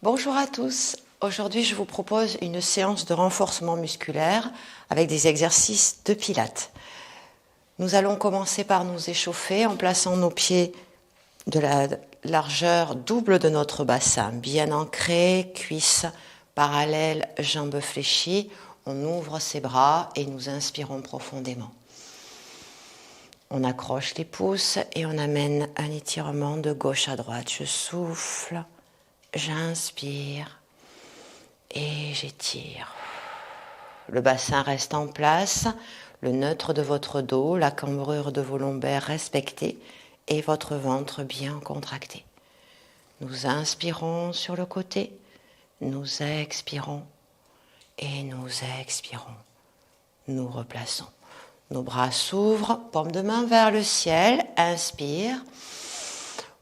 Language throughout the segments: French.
Bonjour à tous. Aujourd'hui, je vous propose une séance de renforcement musculaire avec des exercices de pilates. Nous allons commencer par nous échauffer en plaçant nos pieds de la largeur double de notre bassin, bien ancrés, cuisses parallèles, jambes fléchies. On ouvre ses bras et nous inspirons profondément. On accroche les pouces et on amène un étirement de gauche à droite. Je souffle, j'inspire et j'étire. Le bassin reste en place, le neutre de votre dos, la cambrure de vos lombaires respectée et votre ventre bien contracté. Nous inspirons sur le côté, nous expirons et nous expirons. Nous replaçons. Nos bras s'ouvrent, paume de main vers le ciel, inspire.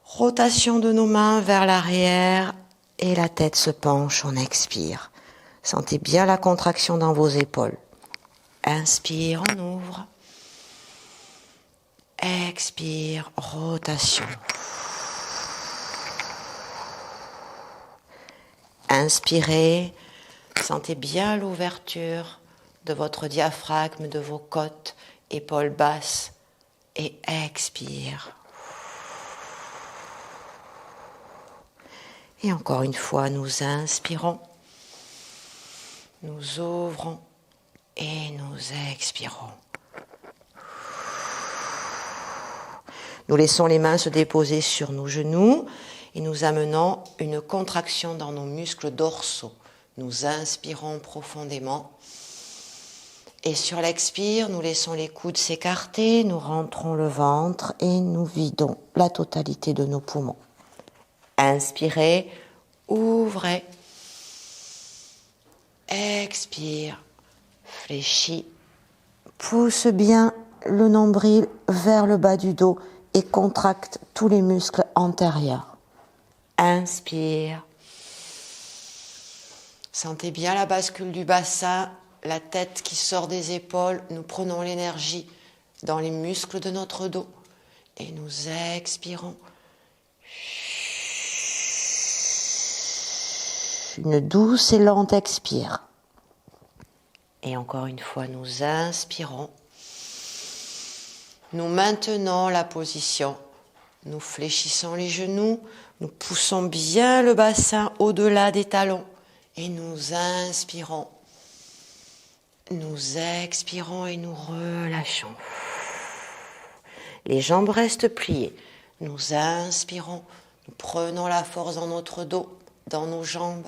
Rotation de nos mains vers l'arrière et la tête se penche, on expire. Sentez bien la contraction dans vos épaules. Inspire, on ouvre. Expire, rotation. Inspirez, sentez bien l'ouverture de votre diaphragme, de vos côtes, épaules basses. Et expire. Et encore une fois, nous inspirons, nous ouvrons et nous expirons. Nous laissons les mains se déposer sur nos genoux et nous amenons une contraction dans nos muscles dorsaux. Nous inspirons profondément. Et sur l'expire, nous laissons les coudes s'écarter, nous rentrons le ventre et nous vidons la totalité de nos poumons. Inspirez, ouvrez. Expire, fléchis. Pousse bien le nombril vers le bas du dos et contracte tous les muscles antérieurs. Inspire. Sentez bien la bascule du bassin, la tête qui sort des épaules. Nous prenons l'énergie dans les muscles de notre dos et nous expirons. Une douce et lente expire. Et encore une fois, nous inspirons. Nous maintenons la position. Nous fléchissons les genoux. Nous poussons bien le bassin au-delà des talons. Et nous inspirons. Nous expirons et nous relâchons. Les jambes restent pliées. Nous inspirons. Nous prenons la force dans notre dos, dans nos jambes.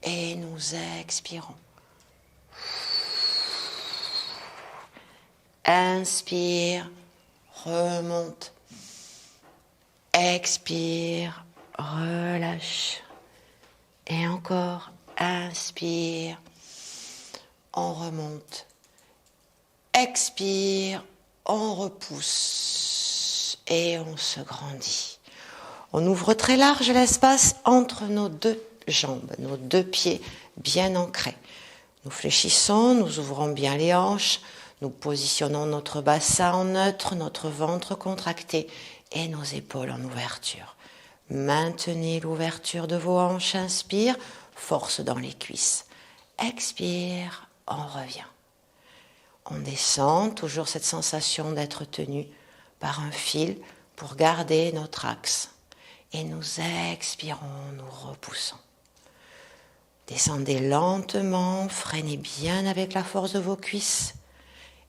Et nous expirons. Inspire, remonte. Expire, relâche. Et encore, inspire, on remonte. Expire, on repousse et on se grandit. On ouvre très large l'espace entre nos deux jambes, nos deux pieds bien ancrés. Nous fléchissons, nous ouvrons bien les hanches, nous positionnons notre bassin en neutre, notre ventre contracté et nos épaules en ouverture. Maintenez l'ouverture de vos hanches, inspire, force dans les cuisses. Expire, on revient. On descend, toujours cette sensation d'être tenu par un fil pour garder notre axe. Et nous expirons, nous repoussons. Descendez lentement, freinez bien avec la force de vos cuisses.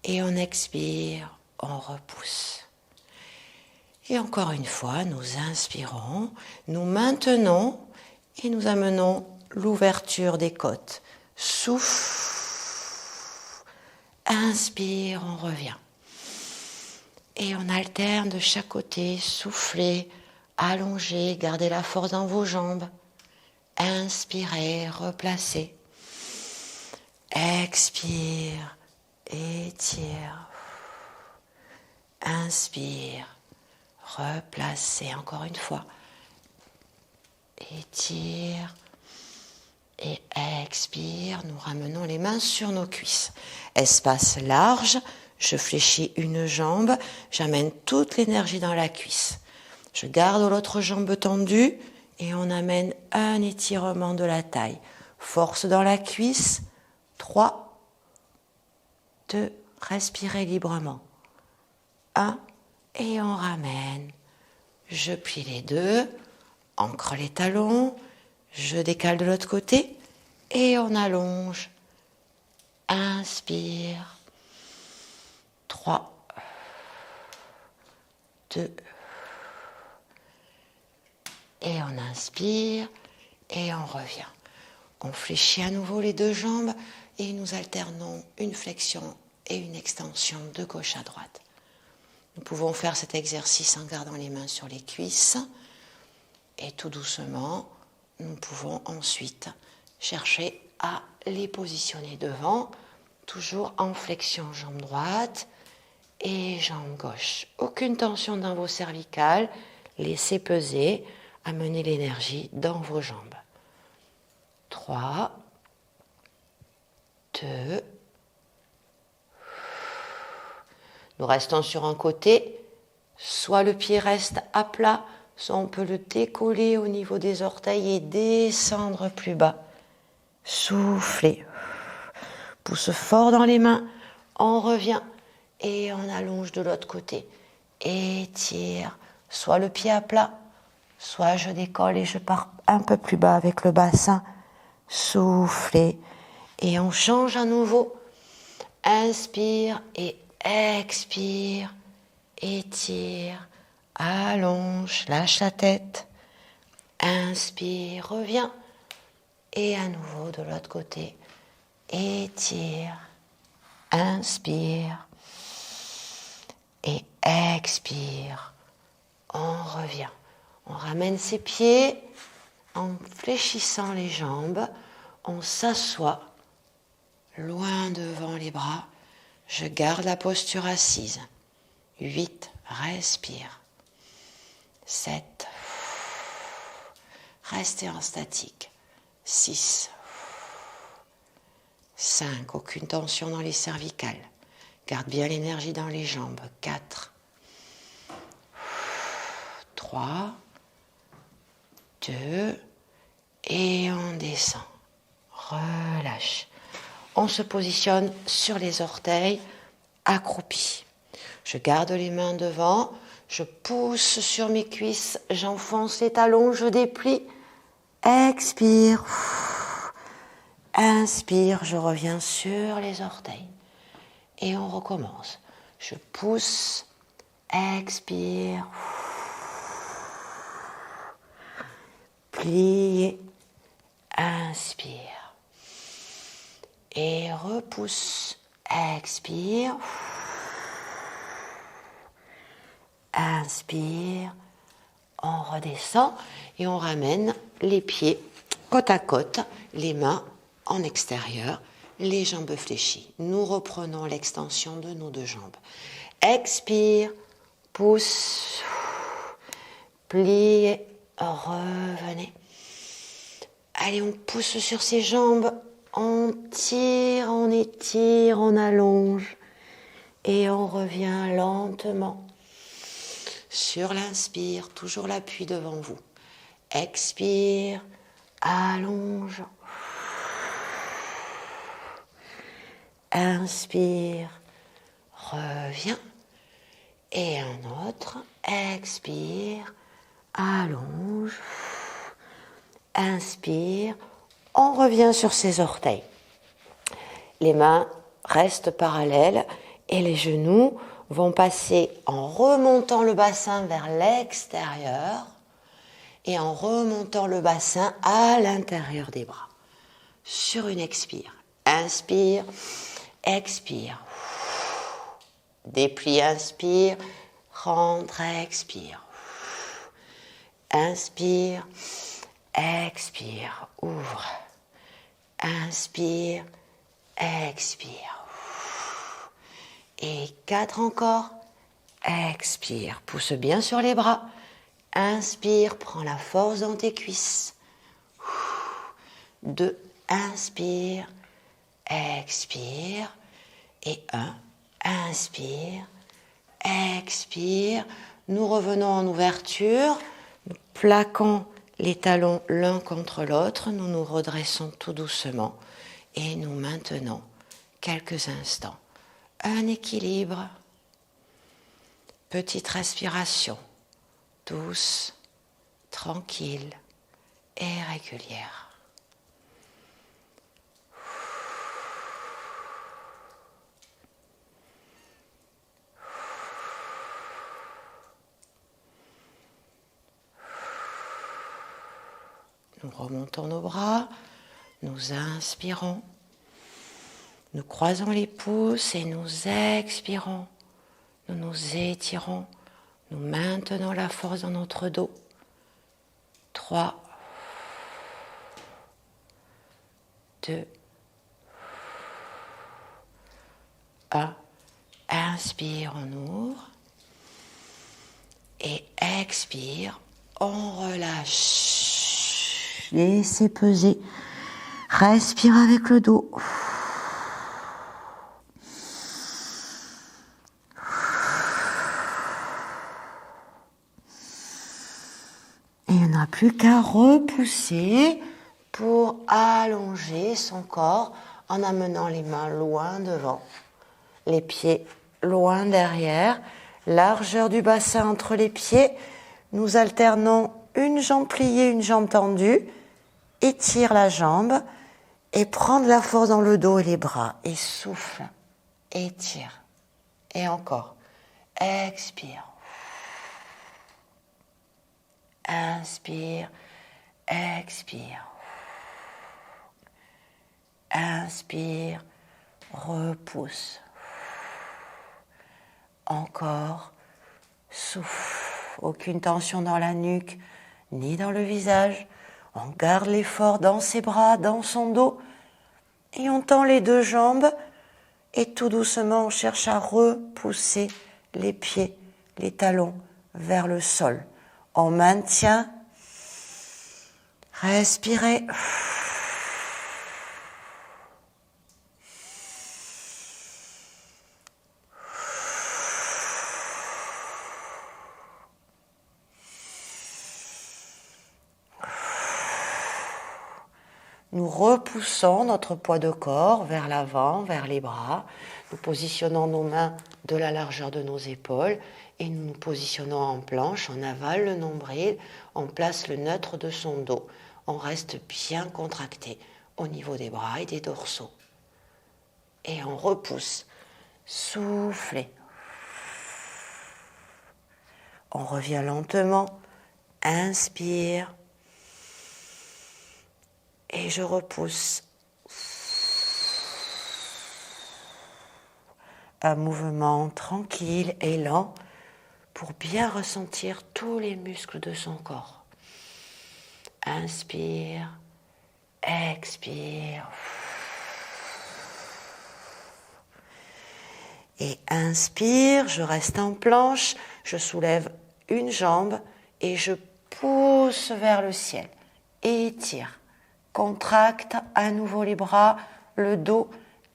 Et on expire, on repousse. Et encore une fois, nous inspirons, nous maintenons et nous amenons l'ouverture des côtes. Souffle, inspire, on revient. Et on alterne de chaque côté, soufflez, allongez, gardez la force dans vos jambes. Inspirez, replacez. Expire, étire. Inspire, replacez encore une fois. Étire et expire. Nous ramenons les mains sur nos cuisses. Espace large, je fléchis une jambe, j'amène toute l'énergie dans la cuisse. Je garde l'autre jambe tendue Et on amène un étirement de la taille. Force dans la cuisse. 3, 2, respirez librement. 1, et on ramène. Je plie les deux, ancre les talons, je décale de l'autre côté et on allonge. Inspire. 3, 2, et on inspire et on revient. On fléchit à nouveau les deux jambes et nous alternons une flexion et une extension de gauche à droite. Nous pouvons faire cet exercice en gardant les mains sur les cuisses et tout doucement, nous pouvons ensuite chercher à les positionner devant, toujours en flexion jambe droite et jambe gauche. Aucune tension dans vos cervicales, laissez peser, amenez l'énergie dans vos jambes. 3, 2, nous restons sur un côté, soit le pied reste à plat, soit on peut le décoller au niveau des orteils et descendre plus bas. Soufflez. Pousse fort dans les mains, on revient et on allonge de l'autre côté. Étire, soit le pied à plat, soit je décolle et je pars un peu plus bas avec le bassin. Soufflez et on change à nouveau. Inspire et expire, étire, allonge, lâche la tête, inspire, reviens, et à nouveau de l'autre côté, étire, inspire, et expire, on revient. On ramène ses pieds, en fléchissant les jambes, on s'assoit, loin devant les bras, je garde la posture assise. 8, respire. 7, restez en statique. 6, 5, aucune tension dans les cervicales. Garde bien l'énergie dans les jambes. 4, 3, 2, et on descend. Relâche. On se positionne sur les orteils, accroupi. Je garde les mains devant, je pousse sur mes cuisses, j'enfonce les talons, je déplie. Expire. Inspire, je reviens sur les orteils. Et on recommence. Je pousse, expire. Plier, inspire. Et repousse, expire, inspire, on redescend et on ramène les pieds côte à côte, les mains en extérieur, les jambes fléchies. Nous reprenons l'extension de nos deux jambes. Expire, pousse, pliez, revenez. Allez, on pousse sur ses jambes. On tire, on étire, on allonge et on revient lentement. Sur l'inspire, toujours l'appui devant vous. Expire, allonge. Inspire, reviens. Et un autre, expire, allonge. Inspire, on revient sur ses orteils. Les mains restent parallèles et les genoux vont passer en remontant le bassin vers l'extérieur et en remontant le bassin à l'intérieur des bras. Sur une expire. Inspire, expire. Déplie, inspire. Rentre, expire. Inspire, expire. Ouvre. Inspire, expire. Et 4 encore. Expire, pousse bien sur les bras. Inspire, prends la force dans tes cuisses. 2, inspire, expire. Et 1, inspire, expire. Nous revenons en ouverture. Nous plaquons les talons l'un contre l'autre, nous nous redressons tout doucement et nous maintenons quelques instants. Un équilibre, petite respiration, douce, tranquille et régulière. Nous remontons nos bras, nous inspirons, nous croisons les pouces et nous expirons. Nous nous étirons, nous maintenons la force dans notre dos. 3, 2, 1. Inspire, on ouvre. Et expire, on relâche. Laissez peser. Respire avec le dos. Et il n'a plus qu'à repousser pour allonger son corps en amenant les mains loin devant, les pieds loin derrière, largeur du bassin entre les pieds. Nous alternons une jambe pliée, une jambe tendue. Étire la jambe et prends de la force dans le dos et les bras. Et souffle, étire. Et encore, expire. Inspire, expire. Inspire, repousse. Encore, souffle. Aucune tension dans la nuque, ni dans le visage. On garde l'effort dans ses bras, dans son dos. Et on tend les deux jambes. Et tout doucement, on cherche à repousser les pieds, les talons vers le sol. On maintient. Respirez. Nous repoussons notre poids de corps vers l'avant, vers les bras. Nous positionnons nos mains de la largeur de nos épaules et nous nous positionnons en planche. On avale le nombril, on place le neutre de son dos. On reste bien contracté au niveau des bras et des dorsaux. Et on repousse. Soufflez. On revient lentement. Inspire. Et je repousse. Un mouvement tranquille et lent pour bien ressentir tous les muscles de son corps. Inspire, expire. Et inspire, je reste en planche, je soulève une jambe et je pousse vers le ciel. Étire. Contracte à nouveau les bras, le dos,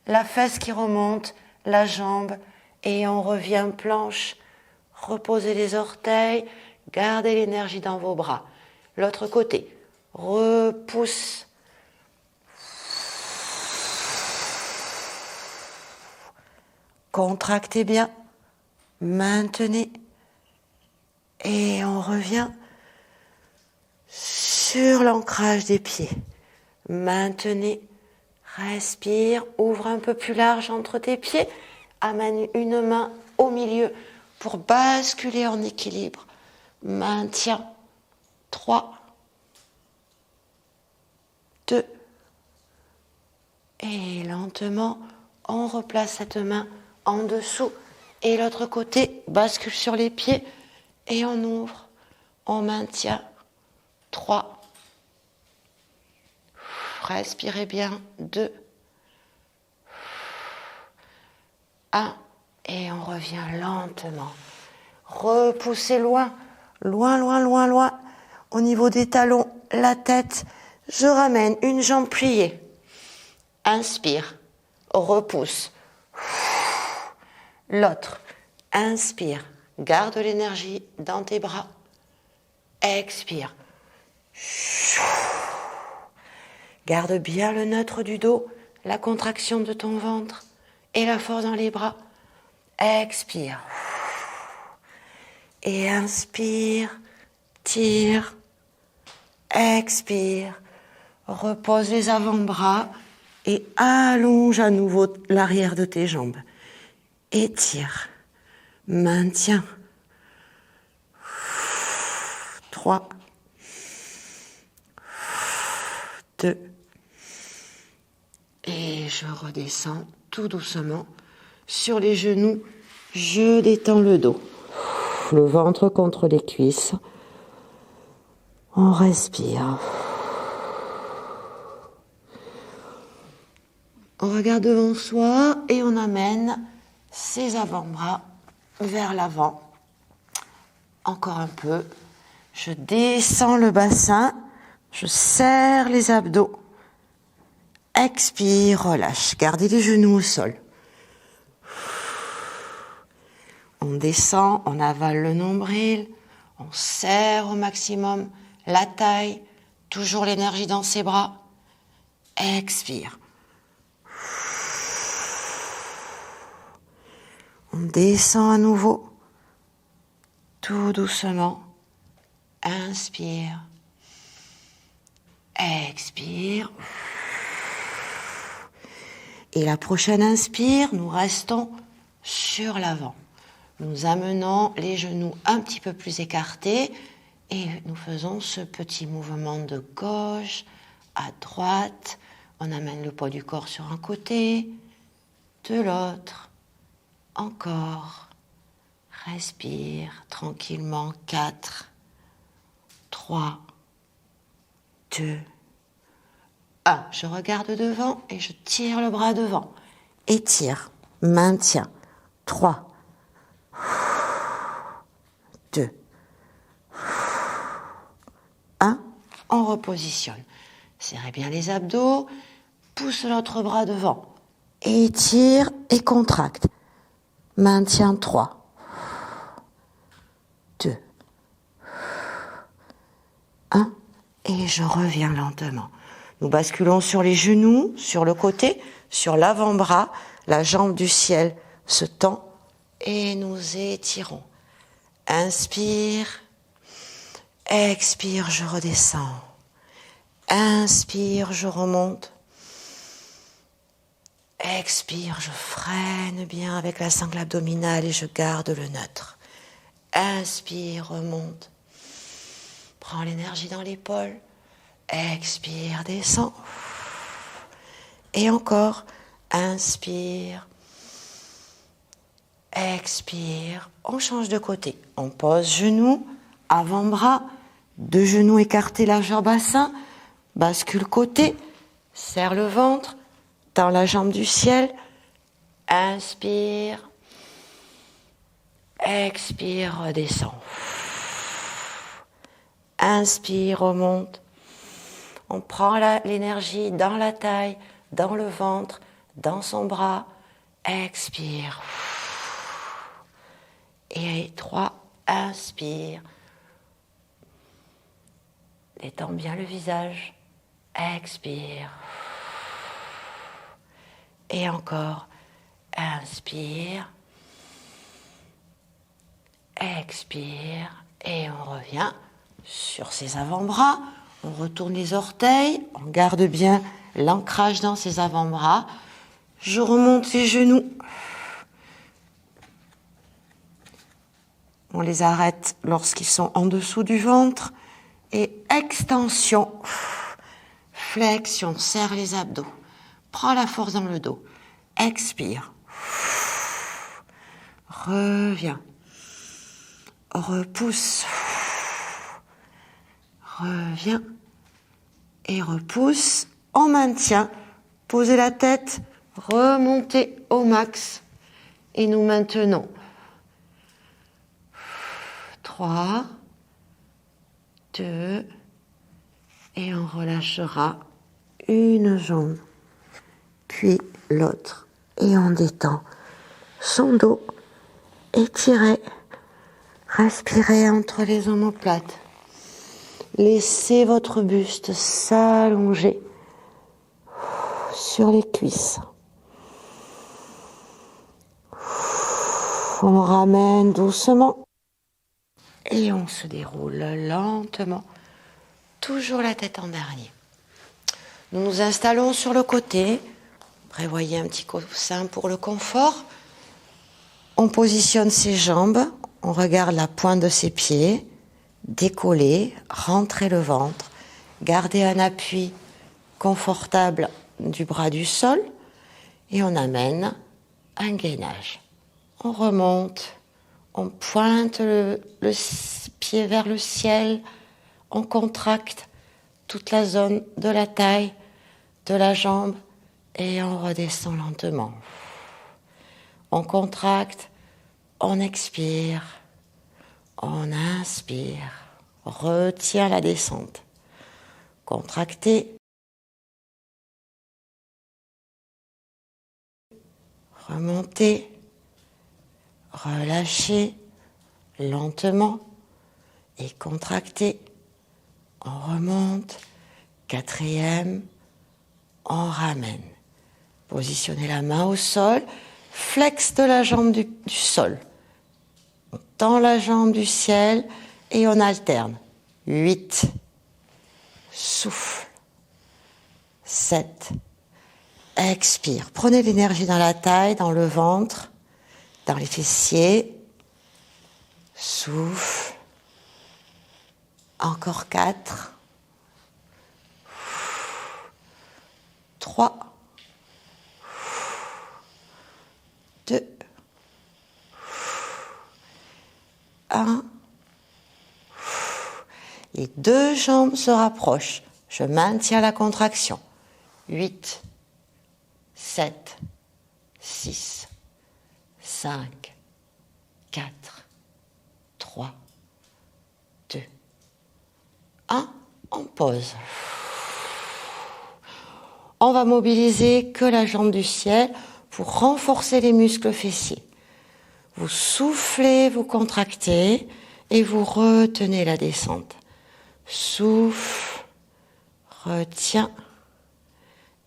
la fesse qui remonte, la jambe et on revient planche. Reposez les orteils, gardez l'énergie dans vos bras. L'autre côté, repousse. Contractez bien, maintenez et on revient sur l'ancrage des pieds. Maintenez, respire, ouvre un peu plus large entre tes pieds, amène une main au milieu pour basculer en équilibre. Maintiens. 3, 2, et lentement, on replace cette main en dessous et l'autre côté bascule sur les pieds et on ouvre, on maintient. 3, respirez bien. 2, 1, et on revient lentement. Repoussez loin, loin, loin, loin, loin. Au niveau des talons, la tête, je ramène une jambe pliée. Inspire, repousse. L'autre, inspire, garde l'énergie dans tes bras. Expire. Garde bien le neutre du dos, la contraction de ton ventre et la force dans les bras. Expire. Et inspire, tire, expire. Repose les avant-bras et allonge à nouveau l'arrière de tes jambes. Étire, maintiens. 3, 2, et je redescends tout doucement sur les genoux. Je détends le dos, le ventre contre les cuisses. On respire. On regarde devant soi et on amène ses avant-bras vers l'avant. Encore un peu. Je descends le bassin. Je serre les abdos. Expire, relâche. Gardez les genoux au sol. On descend, on avale le nombril. On serre au maximum la taille. Toujours l'énergie dans ses bras. Expire. On descend à nouveau. Tout doucement. Inspire. Expire. Et la prochaine inspire, nous restons sur l'avant. Nous amenons les genoux un petit peu plus écartés et nous faisons ce petit mouvement de gauche à droite. On amène le poids du corps sur un côté, de l'autre. Encore. Respire tranquillement. 4, 3, 2, 1. Je regarde devant et je tire le bras devant. Étire, maintiens. 3, 2, 1. On repositionne. Serrez bien les abdos. Pousse l'autre bras devant. Étire et contracte. Maintiens. 3, 2, 1. Et je reviens lentement. Nous basculons sur les genoux, sur le côté, sur l'avant-bras. La jambe du ciel se tend et nous étirons. Inspire. Expire, je redescends. Inspire, je remonte. Expire, je freine bien avec la sangle abdominale et je garde le neutre. Inspire, remonte. Prends l'énergie dans l'épaule. Expire, descends. Et encore. Inspire. Expire. On change de côté. On pose genoux, avant-bras, 2 genoux écartés, largeur bassin. Bascule côté. Serre le ventre. Tends la jambe du ciel. Inspire. Expire, redescends. Inspire, remonte. On prend l'énergie dans la taille, dans le ventre, dans son bras. Expire. Et 3, inspire. Détends bien le visage. Expire. Et encore. Inspire. Expire. Et on revient sur ses avant-bras. On retourne les orteils. On garde bien l'ancrage dans ses avant-bras. Je remonte les genoux. On les arrête lorsqu'ils sont en dessous du ventre. Et extension. Flexion. Serre les abdos. Prends la force dans le dos. Expire. Reviens. Repousse. Reviens. Et repousse. On maintient. Posez la tête. Remontez au max. Et nous maintenons. 3, 2, et on relâchera une jambe, puis l'autre, et on détend son dos, étirez, respirez entre les omoplates, Laissez votre buste s'allonger sur les cuisses. On ramène doucement et on se déroule lentement, toujours la tête en dernier. Nous nous installons sur le côté, prévoyez un petit coussin pour le confort. On positionne ses jambes, on regarde la pointe de ses pieds, décoller, rentrer le ventre, garder un appui confortable du bras du sol et on amène un gainage. On remonte, on pointe le pied vers le ciel, on contracte toute la zone de la taille, de la jambe et on redescend lentement. On contracte, on expire, on inspire, retient la descente. Contractez, remontez, relâchez lentement et contractez. On remonte, quatrième, on ramène. Positionnez la main au sol, flex de la jambe du sol. On tend la jambe du ciel et on alterne. 8, souffle, 7, expire. Prenez l'énergie dans la taille, dans le ventre, dans les fessiers. Souffle. Encore 4, 3, 2, 1. Les deux jambes se rapprochent. Je maintiens la contraction. 8, 7, 6, 5, 4, 3, 2, 1. On pose. On va mobiliser que la jambe du ciel pour renforcer les muscles fessiers. Vous soufflez, vous contractez et vous retenez la descente. Souffle, retiens,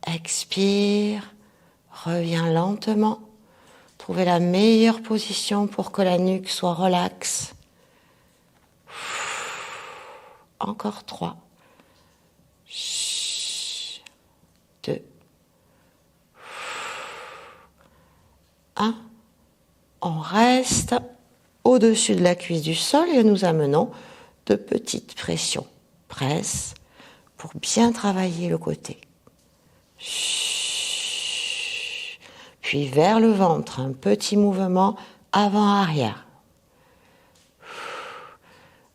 expire, reviens lentement. Trouvez la meilleure position pour que la nuque soit relaxe. Encore 3, 2, 1. On reste au-dessus de la cuisse du sol et nous amenons de petites pressions. Presse pour bien travailler le côté. Puis vers le ventre, un petit mouvement avant-arrière.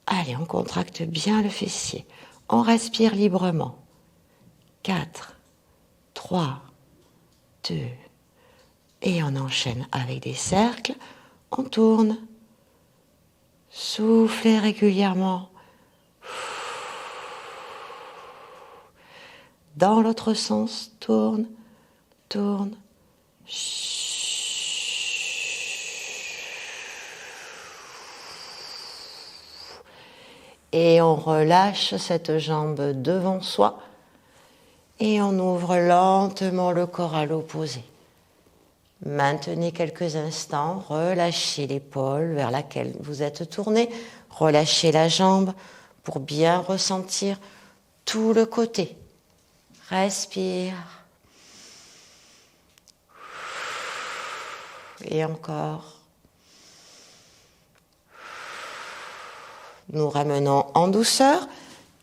Allez, on contracte bien le fessier. On respire librement. 4, 3, 2, et on enchaîne avec des cercles. On tourne. Soufflez régulièrement. Dans l'autre sens, tourne, tourne. Et on relâche cette jambe devant soi et on ouvre lentement le corps à l'opposé. Maintenez quelques instants, relâchez l'épaule vers laquelle vous êtes tourné, relâchez la jambe pour bien ressentir tout le côté. Respire. Et encore. Nous ramenons en douceur,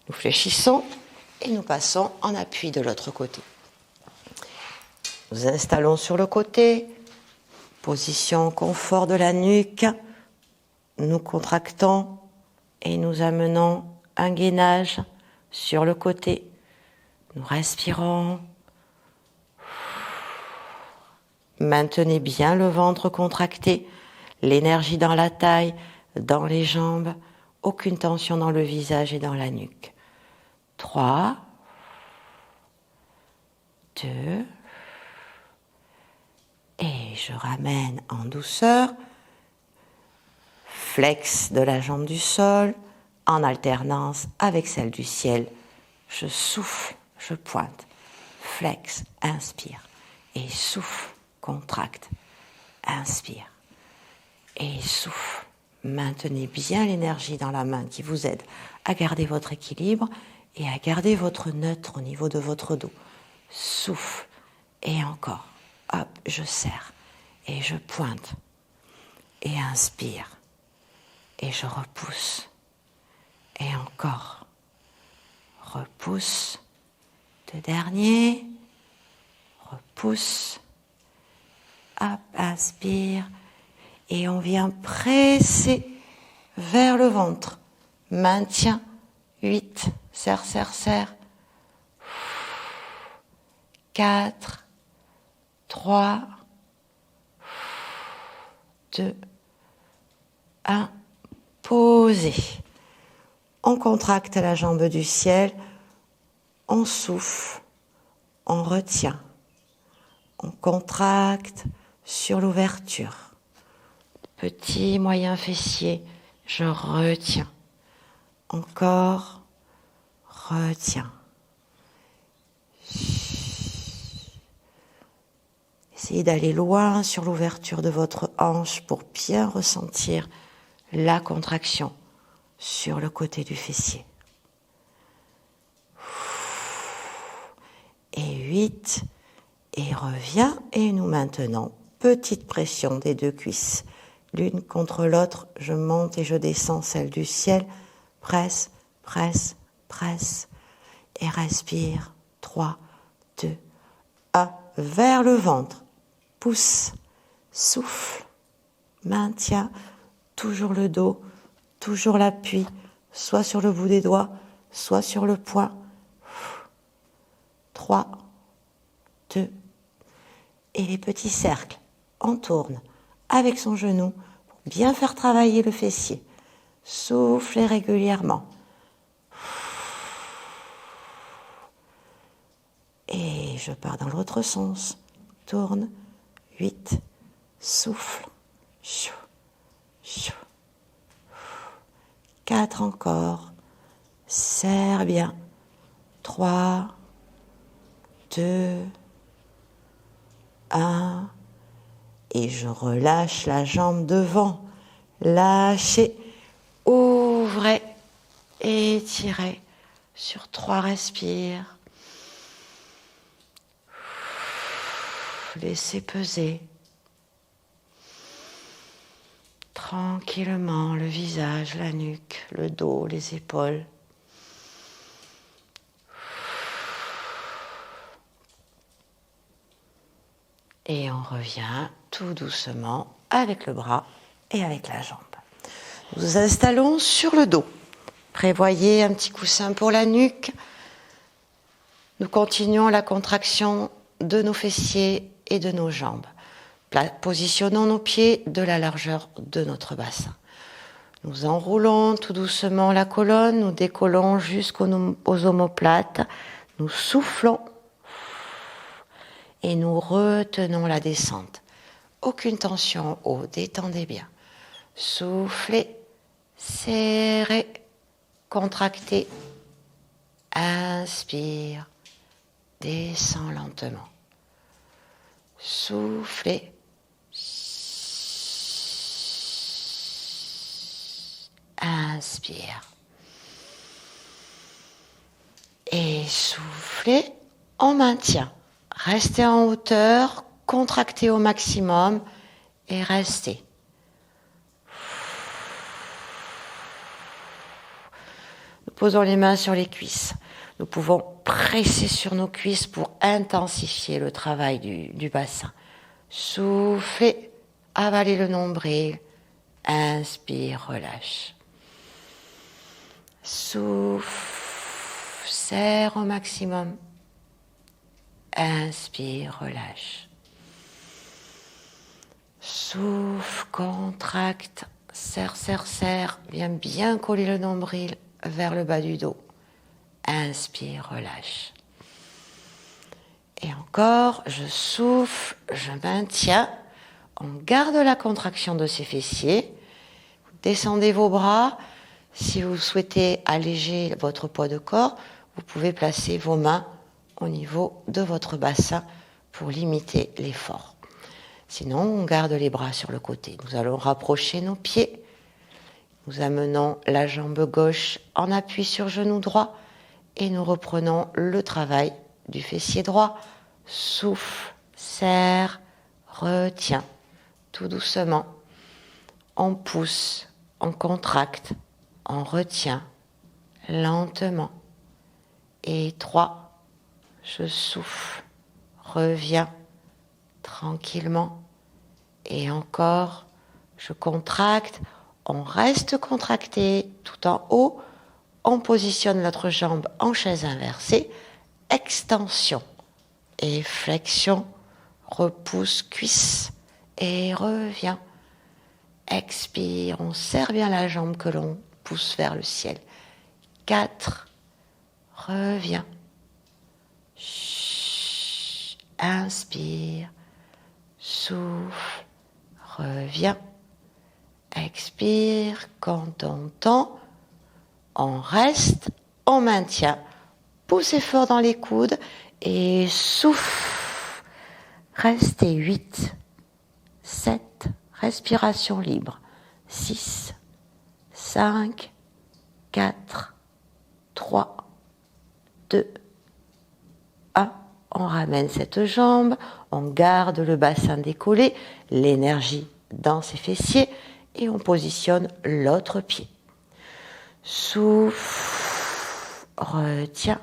nous fléchissons et nous passons en appui de l'autre côté. Nous installons sur le côté, position confort de la nuque, nous contractons et nous amenons un gainage sur le côté. Nous respirons. Maintenez bien le ventre contracté, l'énergie dans la taille, dans les jambes, aucune tension dans le visage et dans la nuque. 3, 2, et je ramène en douceur, flex de la jambe du sol, en alternance avec celle du ciel. Je souffle, je pointe, flex, inspire, et souffle, contracte, inspire, et souffle. Maintenez bien l'énergie dans la main qui vous aide à garder votre équilibre et à garder votre neutre au niveau de votre dos. Souffle, et encore, hop, je serre, et je pointe, et inspire, et je repousse, et encore, repousse, deux derniers, repousse, hop, inspire, et on vient presser vers le ventre, maintien, 8, serre, serre, serre, 4, 3, 2, 1, posez. On contracte la jambe du ciel, on souffle, on retient, on contracte sur l'ouverture. Petit, moyen fessier, je retiens. Encore, retiens. Essayez d'aller loin sur l'ouverture de votre hanche pour bien ressentir la contraction sur le côté du fessier. Et 8, et reviens, et nous maintenons petite pression des deux cuisses. L'une contre l'autre, je monte et je descends celle du ciel, presse, presse, presse, et respire, 3, 2, 1, vers le ventre, pousse, souffle, maintien, toujours le dos, toujours l'appui, soit sur le bout des doigts, soit sur le poing, 3, 2, et les petits cercles, on tourne avec son genou pour bien faire travailler le fessier. Soufflez régulièrement. Et je pars dans l'autre sens. Tourne. 8. Souffle. 4 encore. Serre bien. 3, 2, 1. Et je relâche la jambe devant. Lâchez. Ouvrez. Étirez. Sur 3 respires. Laissez peser tranquillement le visage, la nuque, le dos, les épaules. Et on revient tout doucement avec le bras et avec la jambe. Nous nous installons sur le dos. Prévoyez un petit coussin pour la nuque. Nous continuons la contraction de nos fessiers et de nos jambes. Positionnons nos pieds de la largeur de notre bassin. Nous enroulons tout doucement la colonne, nous décollons jusqu'aux omoplates, nous soufflons et nous retenons la descente. Aucune tension en haut, détendez bien. Soufflez, serrez, contractez, inspire, descend lentement. Soufflez, inspire. Et soufflez, on maintient. Restez en hauteur, contractez au maximum et restez. Nous posons les mains sur les cuisses. Nous pouvons presser sur nos cuisses pour intensifier le travail du bassin. Soufflez, avalez le nombril. Inspire, relâche. Souffle, serre au maximum. Inspire, relâche. Souffle, contracte, serre, serre, serre. Viens bien coller le nombril vers le bas du dos. Inspire, relâche. Et encore, je souffle, je maintiens. On garde la contraction de ses fessiers. Vous descendez vos bras. Si vous souhaitez alléger votre poids de corps, vous pouvez placer vos mains au niveau de votre bassin pour limiter l'effort. Sinon, on garde les bras sur le côté. Nous allons rapprocher nos pieds. Nous amenons la jambe gauche en appui sur genou droit et nous reprenons le travail du fessier droit. Souffle, serre, retiens. Tout doucement. On pousse, on contracte, on retient lentement. Et 3, je souffle, reviens tranquillement. Et encore, je contracte, on reste contracté tout en haut. On positionne notre jambe en chaise inversée, extension et flexion, repousse cuisse et revient. Expire, on serre bien la jambe que l'on pousse vers le ciel. 4, reviens. Inspire, souffle, reviens. Expire, quand on tend, on reste, on maintient. Poussez fort dans les coudes et souffle. Restez 8, 7, respiration libre. 6, 5, 4, 3, 2, 1. On ramène cette jambe, on garde le bassin décollé, l'énergie dans ses fessiers et on positionne l'autre pied. Souffle, retiens.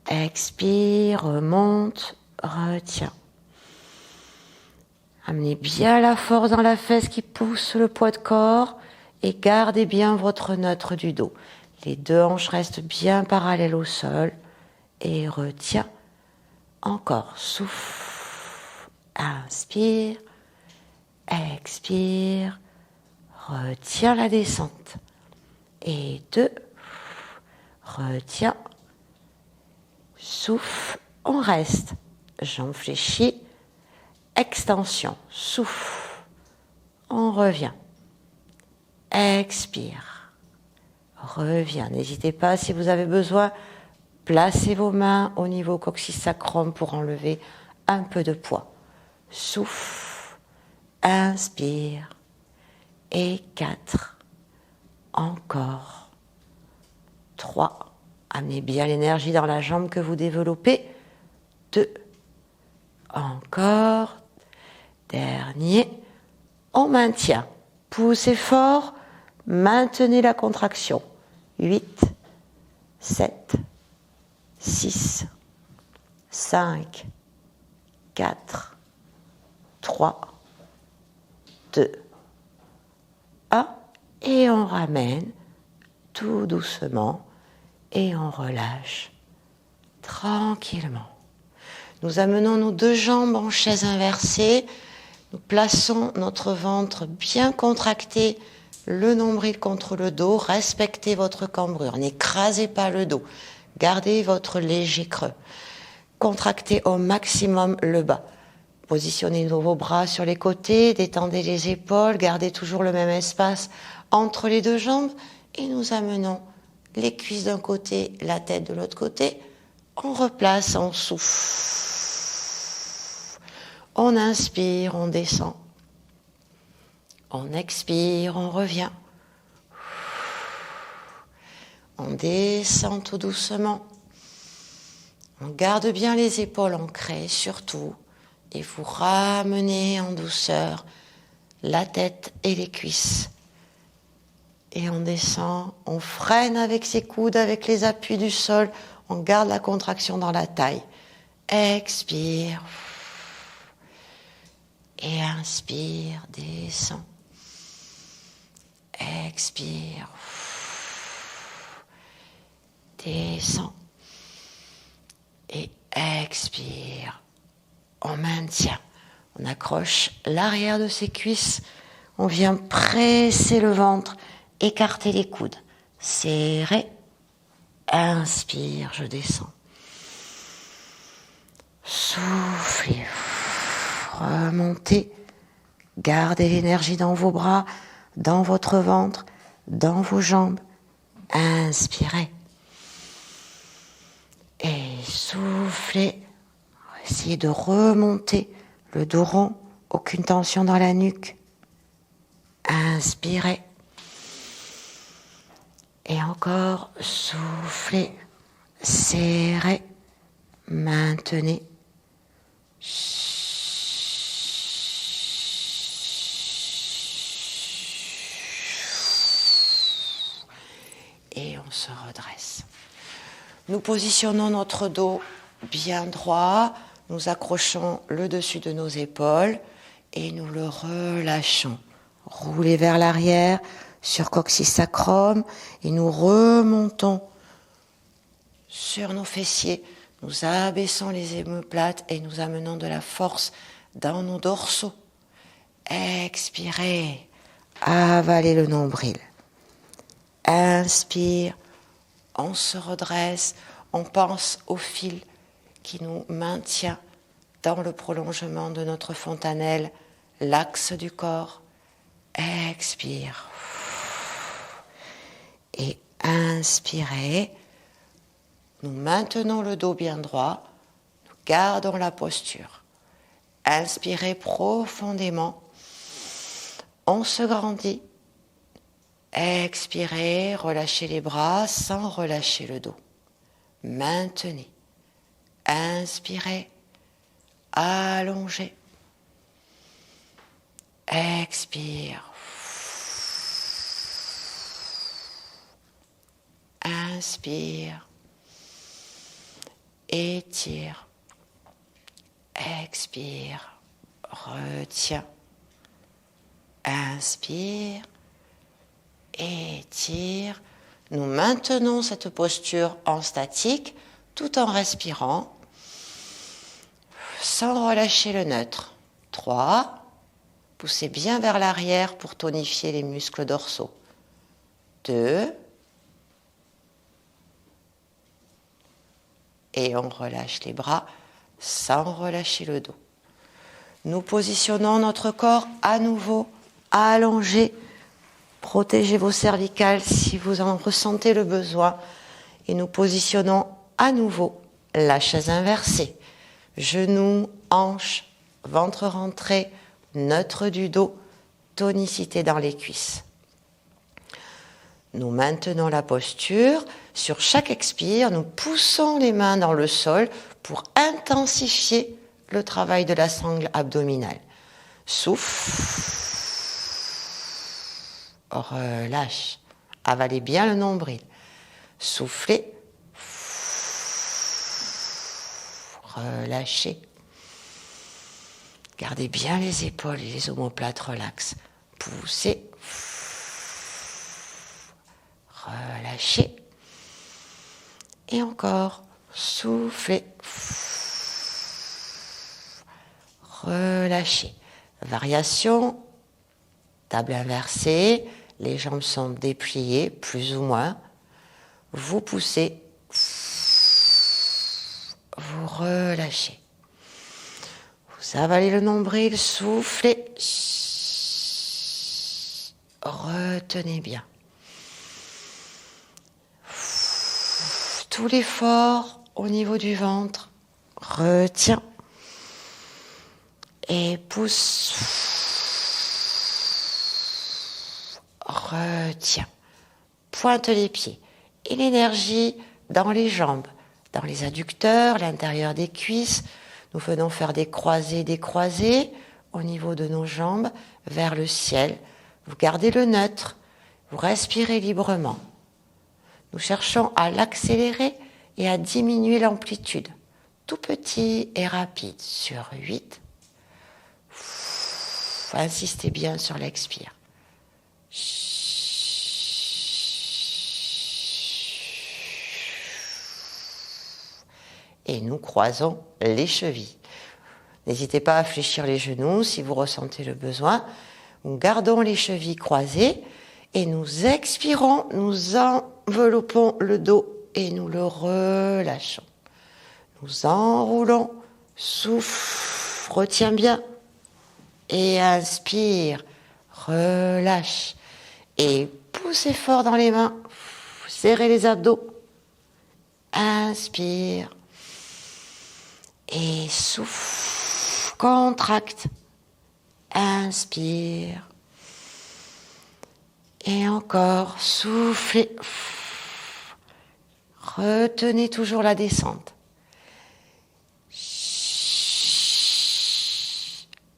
Expire, remonte, retiens. Amenez bien la force dans la fesse qui pousse le poids de corps et gardez bien votre neutre du dos. Les deux hanches restent bien parallèles au sol et retiens. Encore, souffle, inspire, expire, retiens la descente. Et 2, retiens, souffle, on reste, jambes fléchies, extension, souffle, on revient, expire, revient. N'hésitez pas si vous avez besoin, placez vos mains au niveau coccyx-sacrum pour enlever un peu de poids. Souffle, inspire, et 4, encore, 3, amenez bien l'énergie dans la jambe que vous développez, 2, encore, dernier, on maintient, poussez fort, maintenez la contraction, 8, 7, 6, 5, 4, 3, 2, 1, et on ramène tout doucement et on relâche tranquillement. Nous amenons nos deux jambes en chaise inversée, nous plaçons notre ventre bien contracté, le nombril contre le dos, respectez votre cambrure, n'écrasez pas le dos, gardez votre léger creux, contractez au maximum le bas. Positionnez vos bras sur les côtés, détendez les épaules, gardez toujours le même espace entre les deux jambes et nous amenons les cuisses d'un côté, la tête de l'autre côté. On replace, on souffle. On inspire, on descend. On expire, on revient. On descend tout doucement. On garde bien les épaules ancrées surtout. Et vous ramenez en douceur la tête et les cuisses. Et on descend, on freine avec ses coudes, avec les appuis du sol. On garde la contraction dans la taille. Expire. Et inspire, descend. Expire. Descend. Et expire. On maintient. On accroche l'arrière de ses cuisses. On vient presser le ventre. Écartez les coudes. Serrez. Inspire, je descends. Soufflez. Remontez. Gardez l'énergie dans vos bras, dans votre ventre. dans vos jambes. Inspirez. Et soufflez. Essayez de remonter le dos rond. Aucune tension dans la nuque. Inspirez. Et encore, soufflez. Serrez. Maintenez. Et on se redresse. Nous positionnons notre dos bien droit, nous accrochons le dessus de nos épaules et nous le relâchons. Roulez vers l'arrière sur coccyx sacrum et nous remontons sur nos fessiers. Nous abaissons les omoplates et nous amenons de la force dans nos dorsaux. Expirez, avalez le nombril. Inspire, on se redresse, on pense au fil qui nous maintient dans le prolongement de notre fontanelle, l'axe du corps. Expire. Et inspirez. Nous maintenons le dos bien droit, nous gardons la posture. Inspirez profondément. On se grandit. Expirez, relâchez les bras sans relâcher le dos. Maintenez. Inspirez, allongez. Expire. Inspire. Étire. Expire. Retiens. Inspire. Étire. Nous maintenons cette posture en statique tout en respirant sans relâcher le neutre. 3. Poussez bien vers l'arrière pour tonifier les muscles dorsaux. 2. Et on relâche les bras sans relâcher le dos. Nous positionnons notre corps à nouveau allongé. Protégez vos cervicales si vous en ressentez le besoin. Et nous positionnons à nouveau la chaise inversée. Genoux, hanches, ventre rentré, neutre du dos, tonicité dans les cuisses. Nous maintenons la posture. Sur chaque expire, nous poussons les mains dans le sol pour intensifier le travail de la sangle abdominale. Souffle. Relâche. Avalez bien le nombril. Soufflez. Relâchez. Gardez bien les épaules et les omoplates relaxes. Poussez. Relâchez. Et encore. Soufflez. Relâchez. Variation. Table inversée. Les jambes sont dépliées, plus ou moins. Vous poussez. Vous relâchez. Vous avalez le nombril, soufflez. Retenez bien. Tout l'effort au niveau du ventre. Retiens. Et pousse. Retiens. Pointe les pieds. Et l'énergie dans les jambes, dans les adducteurs, l'intérieur des cuisses. Nous venons faire des croisés au niveau de nos jambes vers le ciel. Vous gardez le neutre. Vous respirez librement. Nous cherchons à l'accélérer et à diminuer l'amplitude. Tout petit et rapide. Sur 8. Insistez bien sur l'expire. Et nous croisons les chevilles. N'hésitez pas à fléchir les genoux si vous ressentez le besoin. Nous gardons les chevilles croisées et nous expirons, nous enveloppons le dos et nous le relâchons. Nous enroulons, souffle, retiens bien et inspire, relâche. Et poussez fort dans les mains. Serrez les abdos. Inspire. Et souffle. Contracte. Inspire. Et encore, soufflez. Retenez toujours la descente.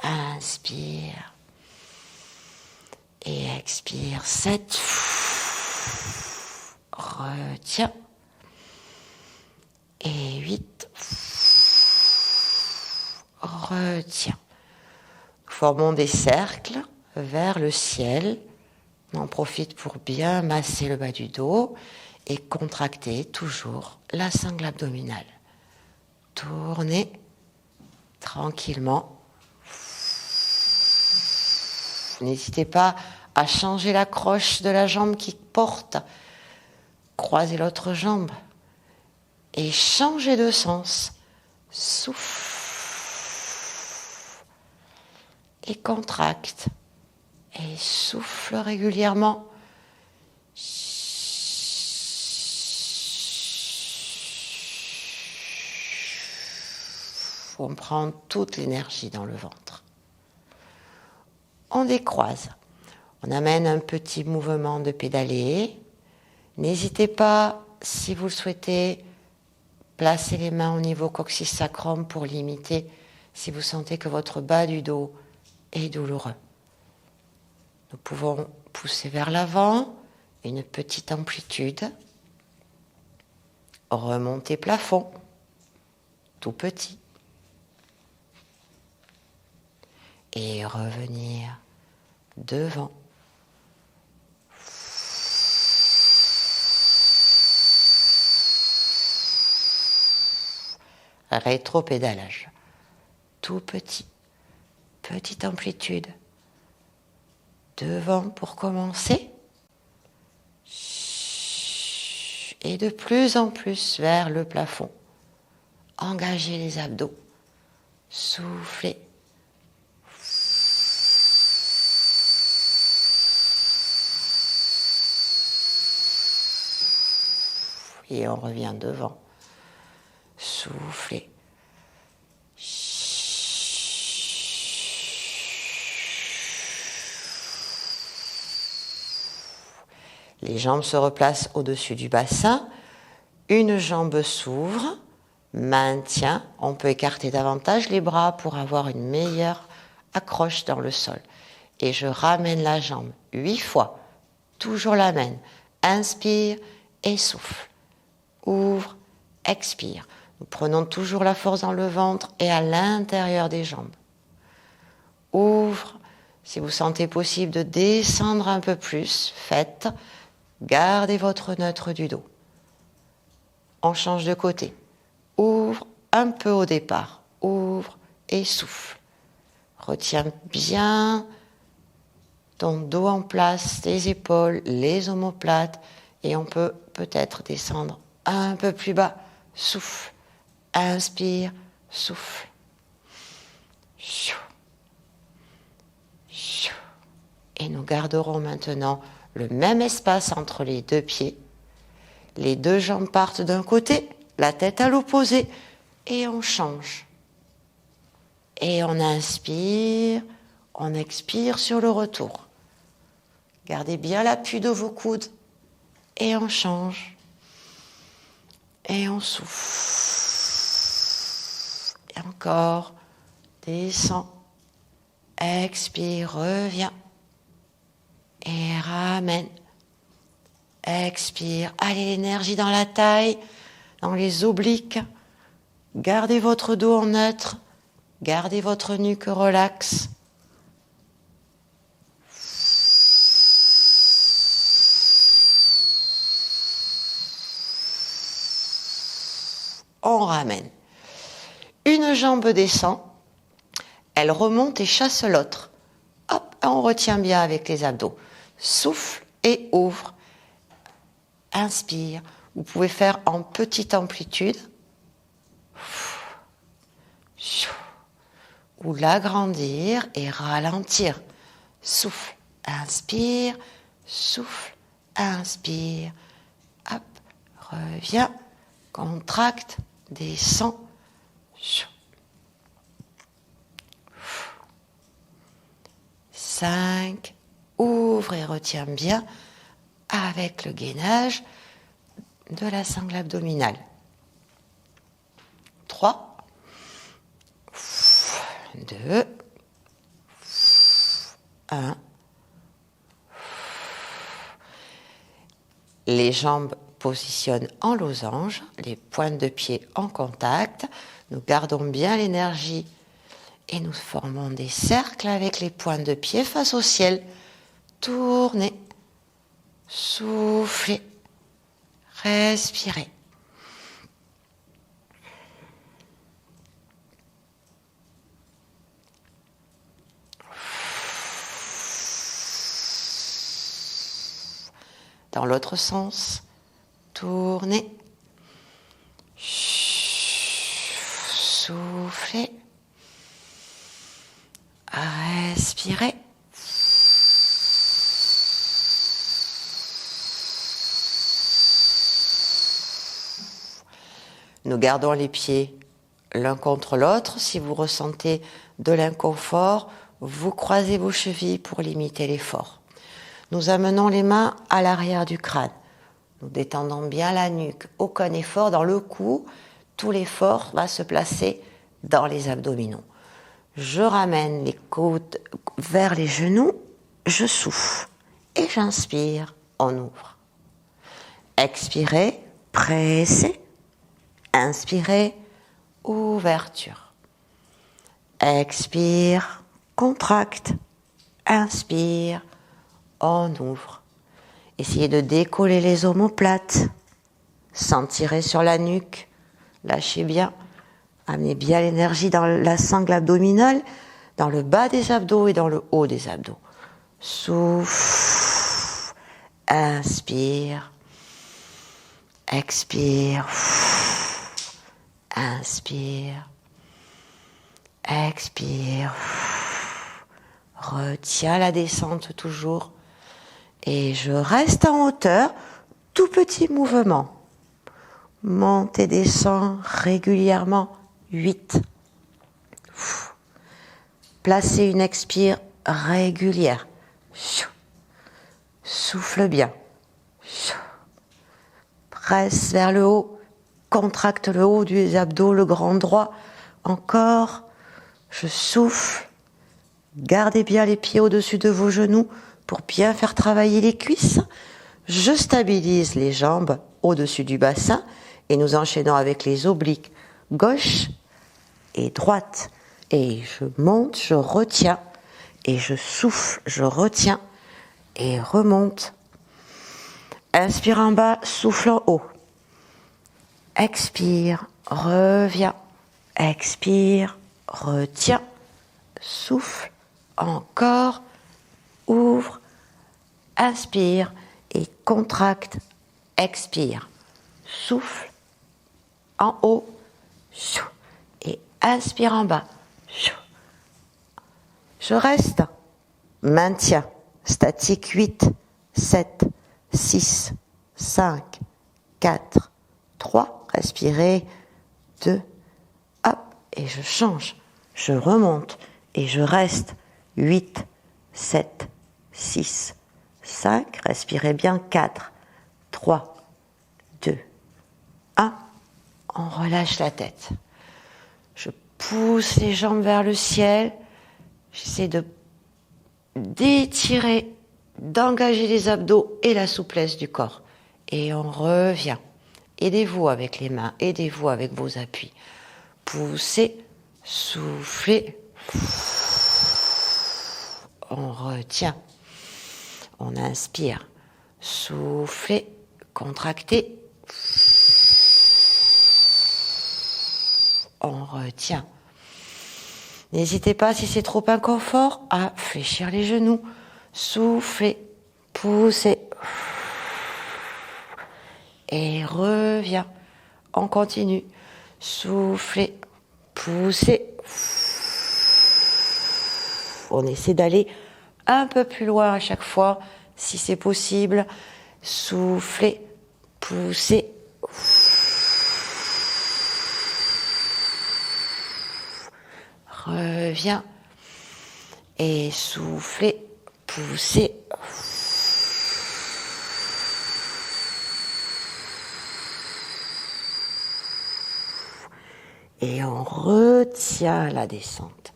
Inspire. Et expire. 7. Retiens. Et 8. Retiens. Formons des cercles vers le ciel. On en profite pour bien masser le bas du dos et contracter toujours la sangle abdominale. Tournez tranquillement. N'hésitez pas à changer l'accroche de la jambe qui porte. Croisez l'autre jambe et changez de sens. Souffle et contracte. Et souffle régulièrement. On prend toute l'énergie dans le ventre. On décroise. On amène un petit mouvement de pédalier. N'hésitez pas, si vous le souhaitez, placer les mains au niveau coccyx sacrum pour limiter si vous sentez que votre bas du dos est douloureux. Nous pouvons pousser vers l'avant, une petite amplitude, remonter plafond, tout petit, et revenir devant. Rétropédalage, tout petit, petite amplitude. Devant pour commencer. Et de plus en plus vers le plafond. Engagez les abdos. Soufflez. Et on revient devant. Soufflez. Les jambes se replacent au-dessus du bassin. Une jambe s'ouvre. Maintien. On peut écarter davantage les bras pour avoir une meilleure accroche dans le sol. Et je ramène la jambe 8 fois. Toujours la même. Inspire et souffle. Ouvre, expire. Nous prenons toujours la force dans le ventre et à l'intérieur des jambes. Ouvre. Si vous sentez possible de descendre un peu plus, faites. Gardez votre neutre du dos. On change de côté. Ouvre un peu au départ. Ouvre et souffle. Retiens bien ton dos en place, les épaules, les omoplates. Et on peut peut-être descendre un peu plus bas. Souffle. Inspire. Souffle. Et nous garderons maintenant le même espace entre les deux pieds. Les deux jambes partent d'un côté, la tête à l'opposé, et on change. Et on inspire, on expire sur le retour. Gardez bien l'appui de vos coudes, et on change. Et on souffle. Et encore, descend, expire, reviens. Et ramène. Expire. Allez, l'énergie dans la taille, dans les obliques. Gardez votre dos en neutre. Gardez votre nuque relaxe. On ramène. Une jambe descend. Elle remonte et chasse l'autre. Hop, on retient bien avec les abdos. Souffle et ouvre. Inspire. Vous pouvez faire en petite amplitude. Ou l'agrandir et ralentir. Souffle. Inspire. Souffle. inspire, hop, reviens, contracte, descends. 5, ouvre et retiens bien avec le gainage de la sangle abdominale. 3, 2, 1. Les jambes positionnent en losange, les pointes de pied en contact. Nous gardons bien l'énergie et nous formons des cercles avec les pointes de pied face au ciel. Tournez, soufflez, respirez. Dans l'autre sens, tournez, soufflez, respirez. Nous gardons les pieds l'un contre l'autre. Si vous ressentez de l'inconfort, vous croisez vos chevilles pour limiter l'effort. Nous amenons les mains à l'arrière du crâne. Nous détendons bien la nuque. Aucun effort dans le cou. Tout l'effort va se placer dans les abdominaux. Je ramène les coudes vers les genoux. Je souffle et j'inspire. On ouvre. Expirez, pressez. Inspirez, ouverture. Expire, contracte. Inspire, on ouvre. Essayez de décoller les omoplates, sans tirer sur la nuque. Lâchez bien. Amenez bien l'énergie dans la sangle abdominale, dans le bas des abdos et dans le haut des abdos. Souffle. Inspire. Expire. Inspire. Expire. Retiens la descente toujours. Et je reste en hauteur, tout petit mouvement. Monte et descends régulièrement. 8. Placez une expire régulière. Souffle bien. Presse vers le haut. Contracte le haut des abdos, le grand droit. Encore. Je souffle. Gardez bien les pieds au-dessus de vos genoux pour bien faire travailler les cuisses. Je stabilise les jambes au-dessus du bassin et nous enchaînons avec les obliques gauche et droite. Et je monte, je retiens et je souffle, je retiens et remonte. Inspire en bas, souffle en haut. Expire, reviens. Expire, retiens. Souffle, encore. Ouvre, inspire et contracte, expire. Souffle en haut et inspire en bas. Je reste. Maintien. Statique 8, 7, 6, 5, 4, 3. Respirez. 2. Hop. Et je change. Je remonte et je reste. 8, 7, 6, 5. Respirez bien. 4, 3, 2, 1. On relâche la tête. Je pousse les jambes vers le ciel. J'essaie d'étirer, d'engager les abdos et la souplesse du corps. Et on revient. Aidez-vous avec les mains, aidez-vous avec vos appuis. Poussez, soufflez. On retient. On inspire. Soufflez, contractez. On retient. N'hésitez pas, si c'est trop inconfort, à fléchir les genoux. Soufflez, poussez. Et reviens. On continue. Soufflez, poussez. On essaie d'aller un peu plus loin à chaque fois, si c'est possible. soufflez, poussez. Reviens. Et soufflez, poussez. Et on retient la descente.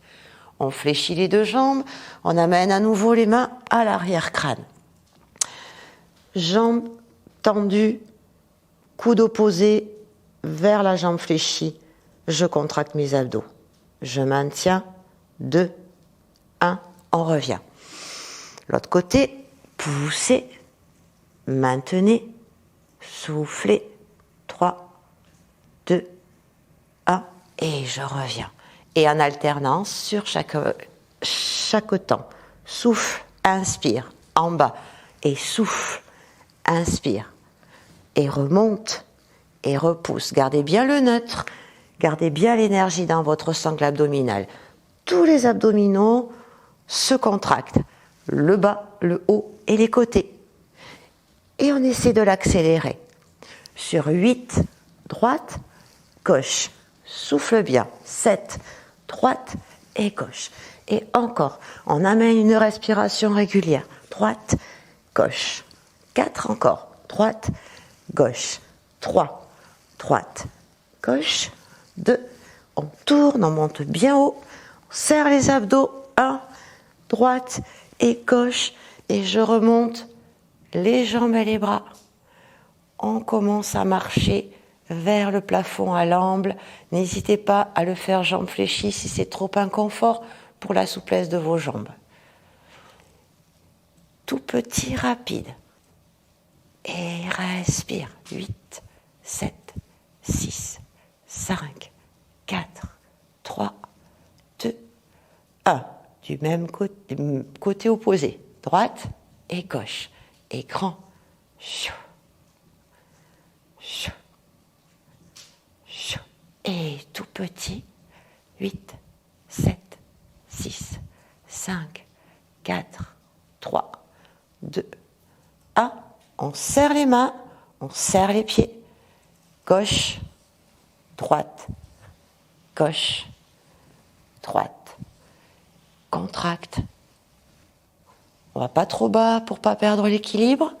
On fléchit les deux jambes, on amène à nouveau les mains à l'arrière-crâne. Jambes tendues, coude opposé vers la jambe fléchie. Je contracte mes abdos. Je maintiens. 2, 1, on revient. L'autre côté, poussez, maintenez, soufflez. 3, 2, 1, et je reviens. Et en alternance sur chaque temps. Souffle, inspire, en bas. Et souffle, inspire. Et remonte, et repousse. Gardez bien le neutre. Gardez bien l'énergie dans votre sangle abdominale. Tous les abdominaux se contractent. Le bas, le haut et les côtés. Et on essaie de l'accélérer. Sur 8, droite, gauche. Souffle bien. 7, droite et gauche. Et encore, on amène une respiration régulière. Droite, gauche. 4 encore. Droite, gauche. 3, droite, gauche. 2, on tourne, on monte bien haut. On serre les abdos. 1, droite et gauche. Et je remonte les jambes et les bras. On commence à marcher vers le plafond à l'amble. N'hésitez pas à le faire jambes fléchies si c'est trop inconfort pour la souplesse de vos jambes. Tout petit, rapide. Et respire. 8, 7, 6, 5, 4, 3, 2, 1. Du même côté opposé. Droite et gauche. Et grand. Et tout petit. 8, 7, 6, 5, 4, 3, 2, 1. On serre les mains, on serre les pieds. Gauche, droite, gauche, droite. Contracte. On va pas trop bas pour pas perdre l'équilibre.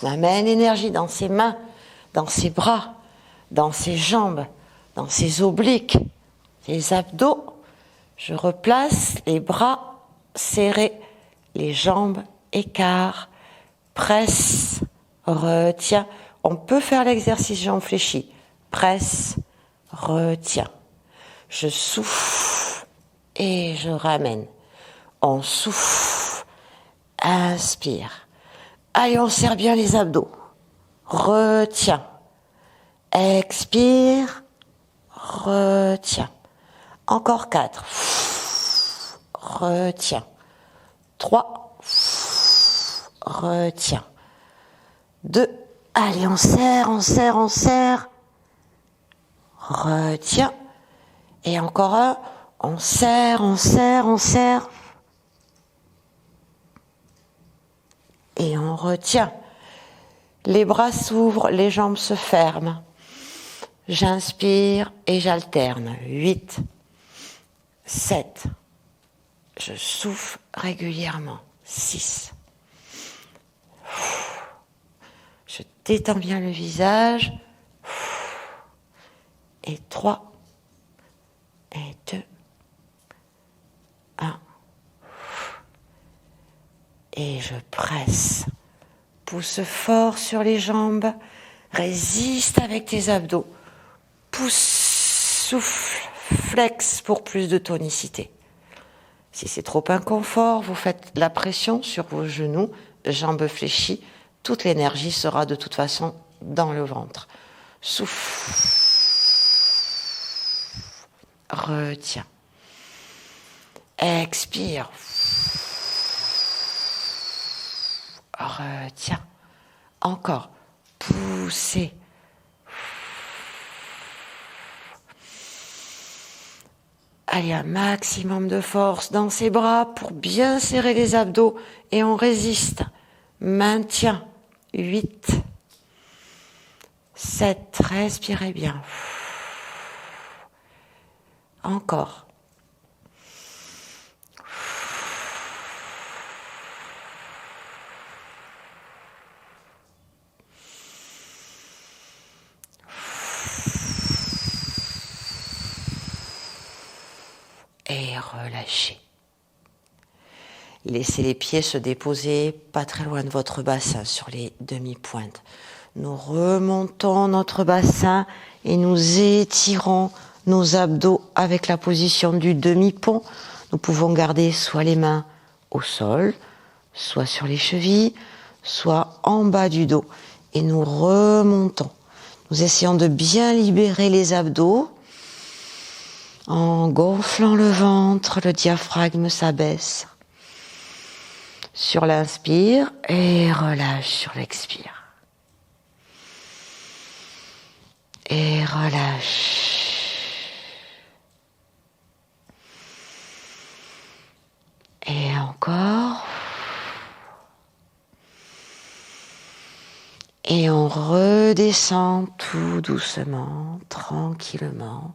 On amène l'énergie dans ses mains, dans ses bras, dans ses jambes, dans ses obliques, les abdos. Je replace les bras serrés, les jambes écarts, presse, retiens. On peut faire l'exercice jambes fléchies. Presse, retiens. Je souffle et je ramène. On souffle, inspire. Allez, on serre bien les abdos. Retiens. Expire. Retiens. Encore 4. Retiens. 3. Retiens. 2. Allez, on serre, on serre, on serre. Retiens. Et encore 1. On serre, on serre, on serre. Et on retient. Les bras s'ouvrent, les jambes se ferment. J'inspire et j'alterne. 8, 7. Je souffle régulièrement. 6. Je détends bien le visage. Et 3. Et 2. 1. Et je presse. Pousse fort sur les jambes. Résiste avec tes abdos. Pousse, souffle, flex pour plus de tonicité. Si c'est trop inconfort, vous faites la pression sur vos genoux, jambes fléchies. Toute l'énergie sera de toute façon dans le ventre. Souffle. Retiens. Expire. Retiens. Encore. Poussez. Allez, un maximum de force dans ses bras pour bien serrer les abdos et on résiste. Maintien. 8, 7, respirez bien. Encore. Et relâchez. Laissez les pieds se déposer pas très loin de votre bassin sur les demi-pointes. Nous remontons notre bassin et nous étirons nos abdos avec la position du demi-pont. Nous pouvons garder soit les mains au sol, soit sur les chevilles, soit en bas du dos. Et nous remontons. Nous essayons de bien libérer les abdos. En gonflant le ventre, le diaphragme s'abaisse. Sur l'inspire et relâche sur l'expire. Et relâche. Et encore. Et on redescend tout doucement, tranquillement.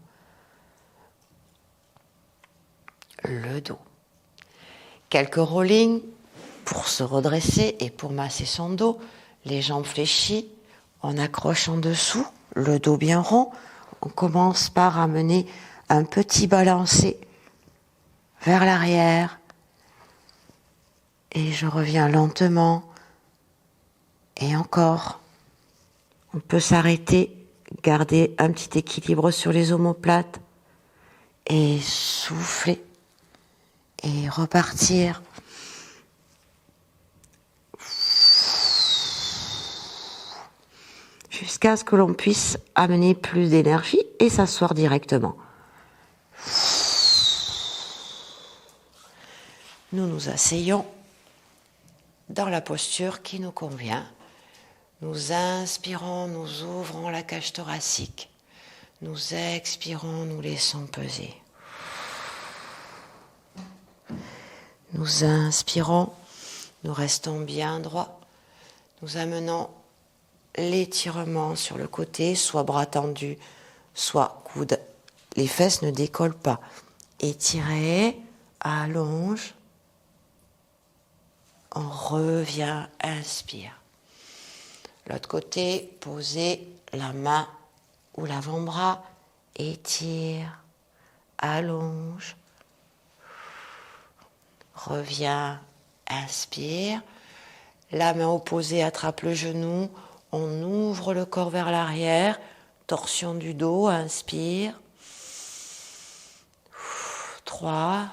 Le dos. Quelques rollings pour se redresser et pour masser son dos. Les jambes fléchies, on accroche en dessous, le dos bien rond. On commence par amener un petit balancé vers l'arrière. Et je reviens lentement. Et encore. On peut s'arrêter, garder un petit équilibre sur les omoplates. Et souffler. Et repartir. Jusqu'à ce que l'on puisse amener plus d'énergie et s'asseoir directement. Nous nous asseyons dans la posture qui nous convient. Nous inspirons, nous ouvrons la cage thoracique. Nous expirons, nous laissons peser. Nous inspirons, nous restons bien droits. Nous amenons l'étirement sur le côté, soit bras tendus, soit coudes. Les fesses ne décollent pas. Étirez, allonge. On revient, inspire. L'autre côté, posez la main ou l'avant-bras. Étire, allonge. Reviens, inspire. La main opposée attrape le genou. On ouvre le corps vers l'arrière. Torsion du dos, inspire. 3,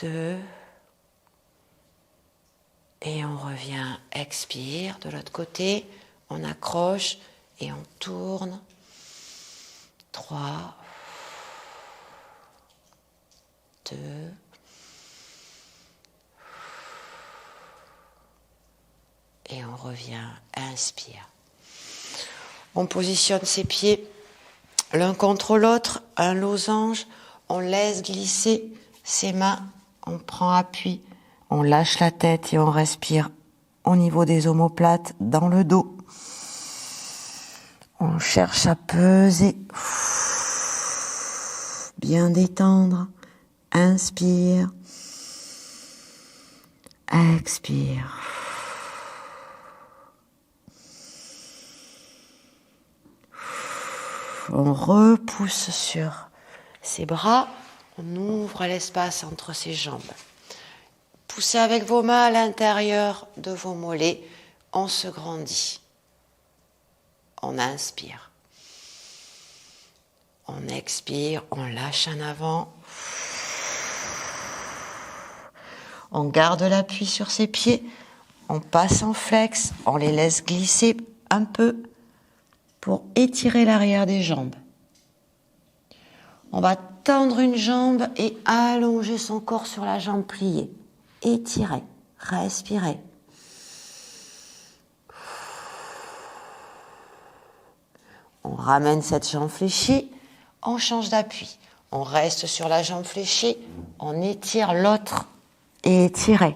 2, et on revient, expire. De l'autre côté, on accroche et on tourne. 3, 2, et on revient, inspire. On positionne ses pieds l'un contre l'autre, un losange. On laisse glisser ses mains, on prend appui, on lâche la tête et on respire au niveau des omoplates, dans le dos. On cherche à peser, bien détendre. Inspire, expire. On repousse sur ses bras, on ouvre l'espace entre ses jambes. Poussez avec vos mains à l'intérieur de vos mollets, on se grandit. On inspire. On expire, on lâche en avant. On garde l'appui sur ses pieds, on passe en flex, on les laisse glisser un peu pour étirer l'arrière des jambes. On va tendre une jambe et allonger son corps sur la jambe pliée. Étirez, respirez. On ramène cette jambe fléchie, on change d'appui. On reste sur la jambe fléchie, on étire l'autre et étirez.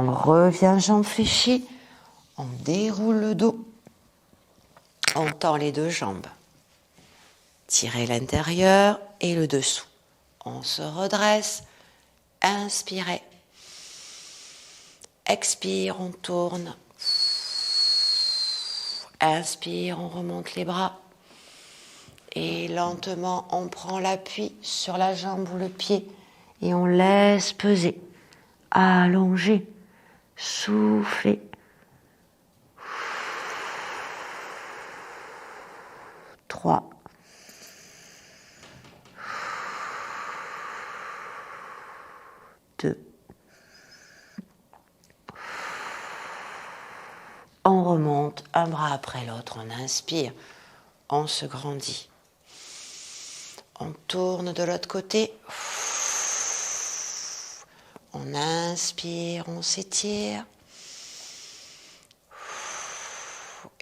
On revient jambes fléchies. On déroule le dos. On tend les deux jambes. Tirez l'intérieur et le dessous. On se redresse. Inspirez. Expire, on tourne. Inspire, on remonte les bras. Et lentement, on prend l'appui sur la jambe ou le pied et on laisse peser. Allonger. Souffler. 3. 2. On remonte un bras après l'autre, on inspire, on se grandit. On tourne de l'autre côté. On inspire, on s'étire.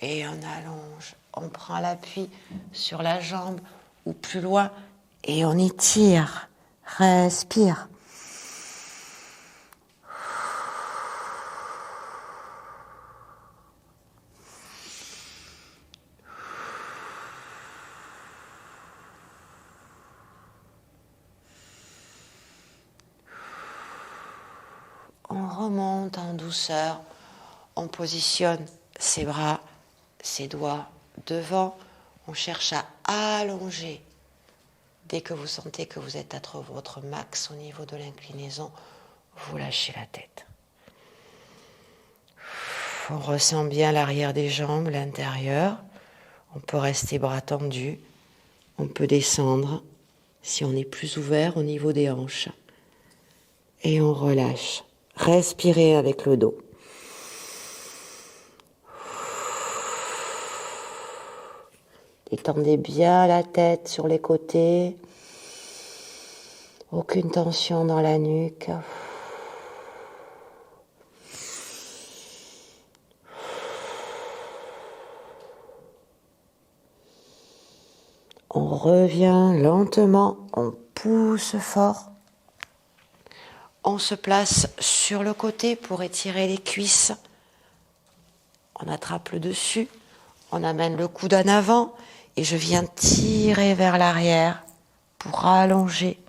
Et on allonge. On prend l'appui sur la jambe ou plus loin et on étire. Respire. On remonte en douceur, on positionne ses bras, ses doigts devant, on cherche à allonger. Dès que vous sentez que vous êtes à votre max au niveau de l'inclinaison, vous lâchez la tête. On ressent bien l'arrière des jambes, l'intérieur. On peut rester bras tendus, on peut descendre si on est plus ouvert au niveau des hanches. Et on relâche. Respirez avec le dos. Étendez bien la tête sur les côtés. Aucune tension dans la nuque. On revient lentement, on pousse fort. On se place sur le côté pour étirer les cuisses. On attrape le dessus, on amène le coude en avant et je viens tirer vers l'arrière pour allonger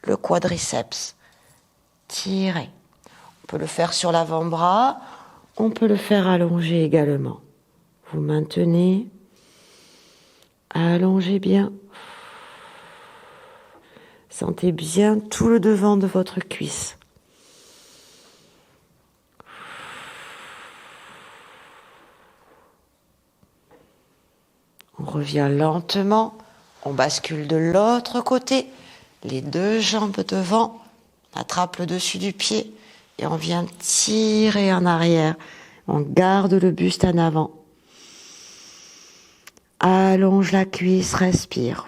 le quadriceps. Tirer. On peut le faire sur l'avant-bras, on peut le faire allonger également. Vous maintenez, allongez bien. Sentez bien tout le devant de votre cuisse. On revient lentement, on bascule de l'autre côté, les deux jambes devant, on attrape le dessus du pied et on vient tirer en arrière. On garde le buste en avant. Allonge la cuisse, respire.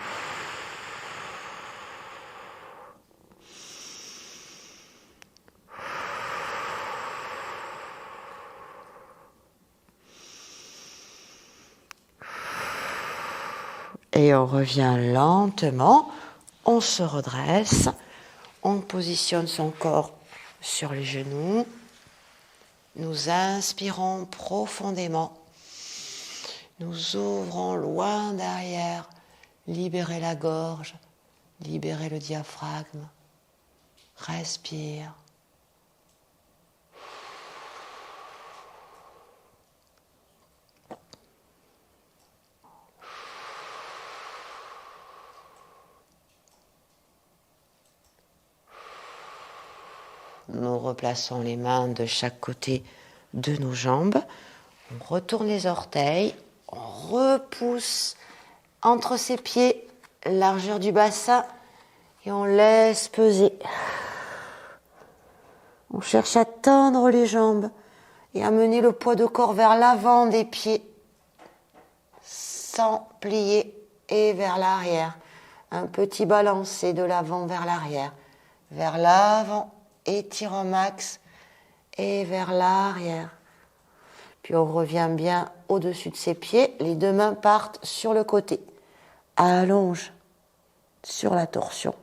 Et on revient lentement, on se redresse, on positionne son corps sur les genoux. Nous inspirons profondément. Nous ouvrons loin derrière. Libérez la gorge, libérez le diaphragme. Respire. Nous replaçons les mains de chaque côté de nos jambes. On retourne les orteils. On repousse entre ses pieds, largeur du bassin. Et on laisse peser. On cherche à tendre les jambes et à mener le poids de corps vers l'avant des pieds. Sans plier et vers l'arrière. Un petit balancé de l'avant vers l'arrière. Vers l'avant. Étire au max et vers l'arrière. Puis on revient bien au-dessus de ses pieds. Les deux mains partent sur le côté. Allonge sur la torsion.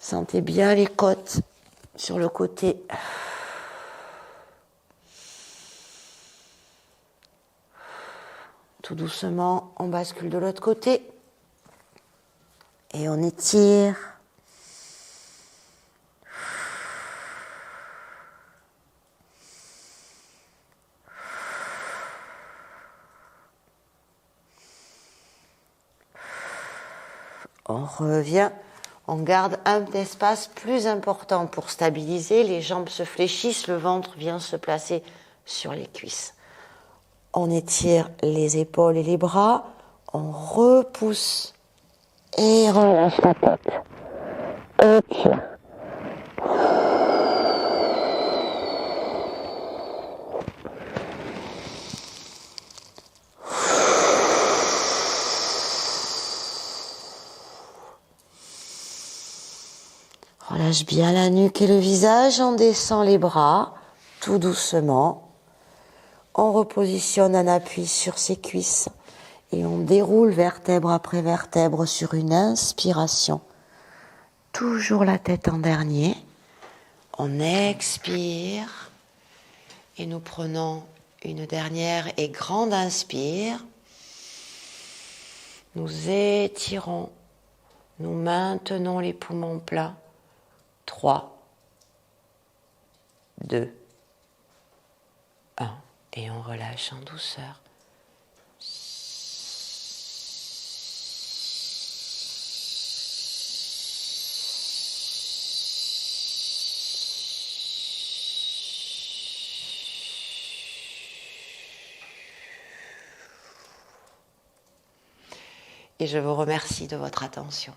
Sentez bien les côtes sur le côté. Tout doucement, on bascule de l'autre côté. Et on étire. On revient, on garde un espace plus important pour stabiliser. Les jambes se fléchissent, le ventre vient se placer sur les cuisses. On étire les épaules et les bras, on repousse et relâche la tête. Étire. Relâche bien la nuque et le visage, on descend les bras tout doucement. On repositionne un appui sur ses cuisses et on déroule vertèbre après vertèbre sur une inspiration. Toujours la tête en dernier. On expire et nous prenons une dernière et grande inspire. Nous étirons, nous maintenons les poumons plats. 3, 2, 1 et on relâche en douceur. Et je vous remercie de votre attention.